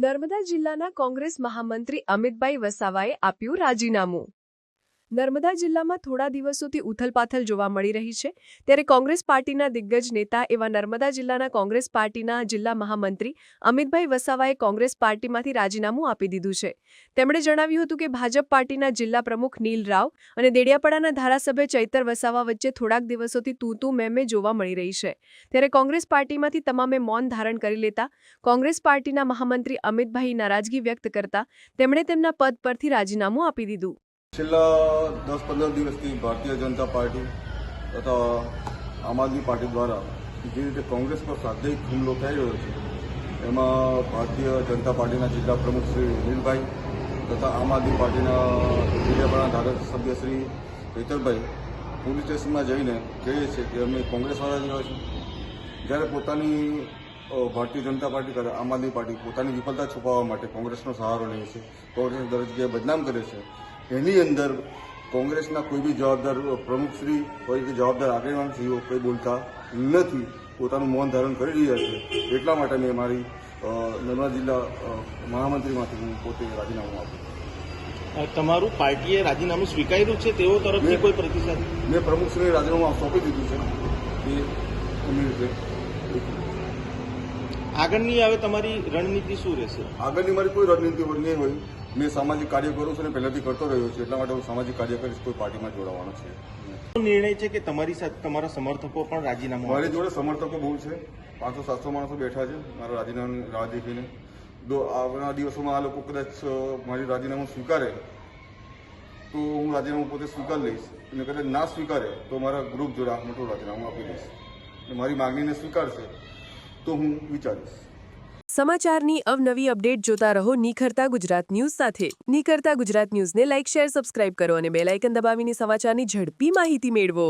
નર્મદા જિલ્લાના કોંગ્રેસ મહામંત્રી અમિતભાઈ વસાવાએ આપ્યું રાજીનામું। નર્મદા જિલ્લામાં થોડા દિવસોથી ઉથલપાથલ જોવા મળી રહી છે, ત્યારે કોંગ્રેસ પાર્ટીના દિગ્ગજ નેતા એવા નર્મદા જિલ્લાના કોંગ્રેસ પાર્ટીના જિલ્લા મહામંત્રી અમિતભાઈ વસાવાએ કોંગ્રેસ પાર્ટીમાંથી રાજીનામું આપી દીધું છે। તેમણે જણાવ્યું હતું કે ભાજપ પાર્ટીના જિલ્લા પ્રમુખ નીલ રાવ અને દેડિયાપાડાના ધારાસભ્ય ચૈતર વસાવા વચ્ચે થોડાક દિવસોથી તું મેં જોવા મળી રહી છે, ત્યારે કોંગ્રેસ પાર્ટીમાંથી તમામે મૌન ધારણ કરી લેતા કોંગ્રેસ પાર્ટીના મહામંત્રી અમિતભાઈ નારાજગી વ્યક્ત કરતા તેમણે તેમના પદ પરથી રાજીનામું આપી દીધું। છેલ્લા 10-15 દિવસથી ભારતીય જનતા પાર્ટી તથા આમ આદમી પાર્ટી દ્વારા જે રીતે કોંગ્રેસ પર સાધ્યિક હુમલો થઈ રહ્યો છે, એમાં ભારતીય જનતા પાર્ટીના જિલ્લા પ્રમુખ શ્રી નીલભાઈ તથા આમ આદમી પાર્ટીના દેડિયાપાડાના ધારાસભ્ય શ્રી ચૈતરભાઈ પોલીસ સ્ટેશનમાં જઈને કહે છે કે અમે કોંગ્રેસવાળા જ રહ્યા છીએ, જ્યારે પોતાની ભારતીય જનતા પાર્ટી કરે આમ આદમી પાર્ટી પોતાની વિફલતા છુપાવવા માટે કોંગ્રેસનો સહારો લે છે, કોંગ્રેસને દરેક જગ્યાએ બદનામ કરે છે। એની અંદર કોંગ્રેસના કોઈ બી જવાબદાર પ્રમુખશ્રી હોય કે જવાબદાર આગેવાનશ્રીઓ કંઈ બોલતા નથી, પોતાનું મૌન ધારણ કરી રહ્યા છે। એટલા માટે મેં મારી નર્મદા જિલ્લા મહામંત્રીમાંથી હું પોતે રાજીનામું આપ્યું। તમારું પાર્ટીએ રાજીનામું સ્વીકાર્યું છે, તેઓ તરફથી કોઈ પ્રતિસાદ? મેં પ્રમુખશ્રીને રાજીનામું સોંપી દીધું છે કે એમની રીતે આગળની હવે તમારી રણનીતિ શું રહેશે? આગળની મારી કોઈ રણનીતિ નહીં હોય। મેં સામાજિક કાર્ય કરું છું અને પહેલાથી કરતો રહ્યો છું, એટલા માટે હું સામાજિક કાર્ય કરીશ, કોઈ પાર્ટીમાં જોડાવાનો છે। નિર્ણય છે કે તમારી સાથે તમારા સમર્થકો પણ રાજીનામું? મારી જોડે સમર્થકો બહુ છે, 500-700 માણસો બેઠા છે મારા રાજીનામાની રાહ દેખીને। આવનારા દિવસોમાં આ લોકો કદાચ મારી રાજીનામું સ્વીકારે તો હું રાજીનામું પોતે સ્વીકાર લઈશ, અને કદાચ ના સ્વીકારે તો મારા ગ્રુપ જોડે મોટું રાજીનામું આપી દઈશ, અને મારી માગણીને સ્વીકારશે તો હું વિચારીશ। સમાચારની અવનવી અપડેટ જોતા રહો નિખરતા ગુજરાત ન્યૂઝ સાથે। નિખરતા ગુજરાત ન્યૂઝને લાઇક, શેર, સબસ્ક્રાઇબ કરો અને બેલ આઇકન દબાવીને સમાચારની ઝડપી માહિતી મેળવો।